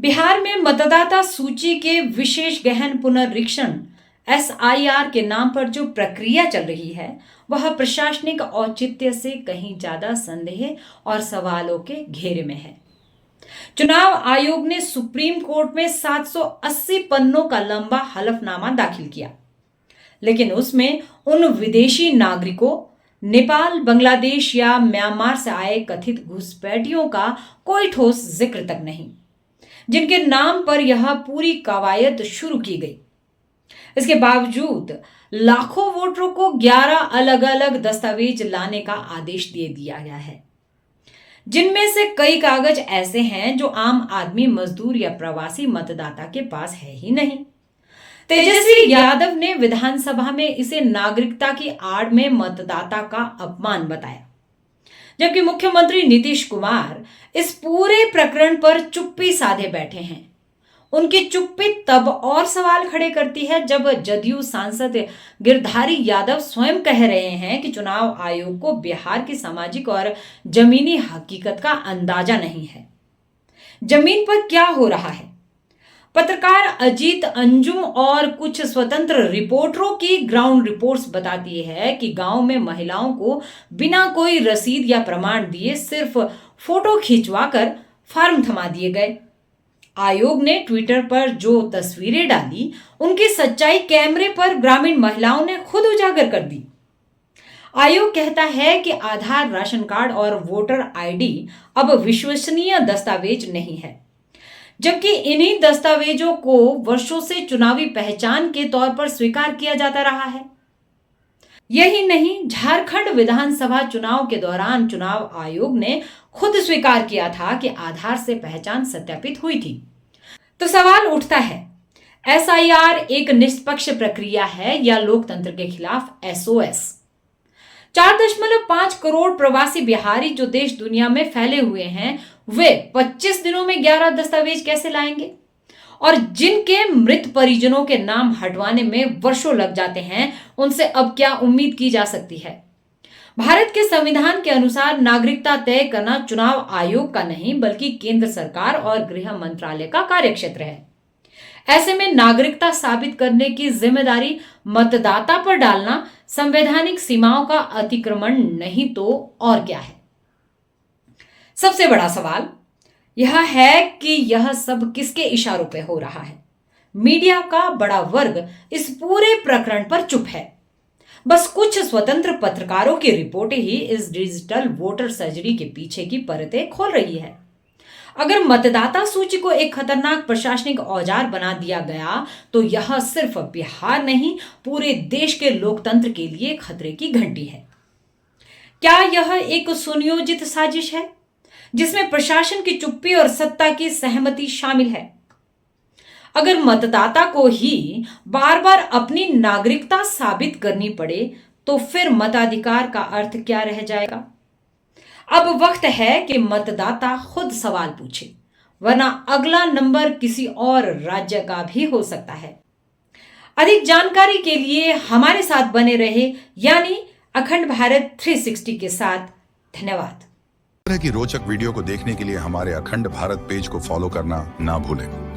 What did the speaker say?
बिहार में मतदाता सूची के विशेष गहन पुनरीक्षण एसआईआर के नाम पर जो प्रक्रिया चल रही है वह प्रशासनिक औचित्य से कहीं ज्यादा संदेह और सवालों के घेरे में है। चुनाव आयोग ने सुप्रीम कोर्ट में 780 पन्नों का लंबा हलफनामा दाखिल किया, लेकिन उसमें उन विदेशी नागरिकों, नेपाल, बांग्लादेश या म्यांमार से आए कथित घुसपैठियों का कोई ठोस जिक्र तक नहीं, जिनके नाम पर यह पूरी कवायद शुरू की गई। इसके बावजूद लाखों वोटरों को 11 अलग अलग दस्तावेज लाने का आदेश दे दिया गया है, जिनमें से कई कागज ऐसे हैं जो आम आदमी, मजदूर या प्रवासी मतदाता के पास है ही नहीं। तेजस्वी यादव ने विधानसभा में इसे नागरिकता की आड़ में मतदाता का अपमान बताया, जबकि मुख्यमंत्री नीतीश कुमार इस पूरे प्रकरण पर चुप्पी साधे बैठे हैं। उनकी चुप्पी तब और सवाल खड़े करती है जब जदयू सांसद गिरधारी यादव स्वयं कह रहे हैं कि चुनाव आयोग को बिहार की सामाजिक और जमीनी हकीकत का अंदाजा नहीं है। जमीन पर क्या हो रहा है? पत्रकार अजीत अंजुम और कुछ स्वतंत्र रिपोर्टरों की ग्राउंड रिपोर्ट्स बताती है कि गांव में महिलाओं को बिना कोई रसीद या प्रमाण दिए सिर्फ फोटो खिंचवाकर फॉर्म थमा दिए गए। आयोग ने ट्विटर पर जो तस्वीरें डाली, उनकी सच्चाई कैमरे पर ग्रामीण महिलाओं ने खुद उजागर कर दी। आयोग कहता है कि आधार, राशन कार्ड और वोटर आईडी अब विश्वसनीय दस्तावेज नहीं है, जबकि इन्हीं दस्तावेजों को वर्षों से चुनावी पहचान के तौर पर स्वीकार किया जाता रहा है। यही नहीं, झारखंड विधानसभा चुनाव के दौरान चुनाव आयोग ने खुद स्वीकार किया था कि आधार से पहचान सत्यापित हुई थी। तो सवाल उठता है, एसआईआर एक निष्पक्ष प्रक्रिया है या लोकतंत्र के खिलाफ एसओएस? 4.5 करोड़ प्रवासी बिहारी जो देश दुनिया में फैले हुए हैं, वे 25 दिनों में 11 दस्तावेज कैसे लाएंगे? और जिनके मृत परिजनों के नाम हटवाने में वर्षों लग जाते हैं, उनसे अब क्या उम्मीद की जा सकती है? भारत के संविधान के अनुसार नागरिकता तय करना चुनाव आयोग का नहीं बल्कि केंद्र सरकार और गृह मंत्रालय का कार्यक्षेत्र है। ऐसे में नागरिकता साबित करने की जिम्मेदारी मतदाता पर डालना संवैधानिक सीमाओं का अतिक्रमण नहीं तो और क्या है? सबसे बड़ा सवाल यह है कि यह सब किसके इशारों पे हो रहा है? मीडिया का बड़ा वर्ग इस पूरे प्रकरण पर चुप है। बस कुछ स्वतंत्र पत्रकारों की रिपोर्टें ही इस डिजिटल वोटर सर्जरी के पीछे की परतें खोल रही है। अगर मतदाता सूची को एक खतरनाक प्रशासनिक औजार बना दिया गया तो यह सिर्फ बिहार नहीं, पूरे देश के लोकतंत्र के लिए खतरे की घंटी है। क्या यह एक सुनियोजित साजिश है जिसमें प्रशासन की चुप्पी और सत्ता की सहमति शामिल है? अगर मतदाता को ही बार बार अपनी नागरिकता साबित करनी पड़े तो फिर मताधिकार का अर्थ क्या रह जाएगा? अब वक्त है कि मतदाता खुद सवाल पूछे, वरना अगला नंबर किसी और राज्य का भी हो सकता है। अधिक जानकारी के लिए हमारे साथ बने रहे, यानी अखंड भारत 360 के साथ। धन्यवाद। इस तरह की रोचक वीडियो को देखने के लिए हमारे अखंड भारत पेज को फॉलो करना ना भूलें।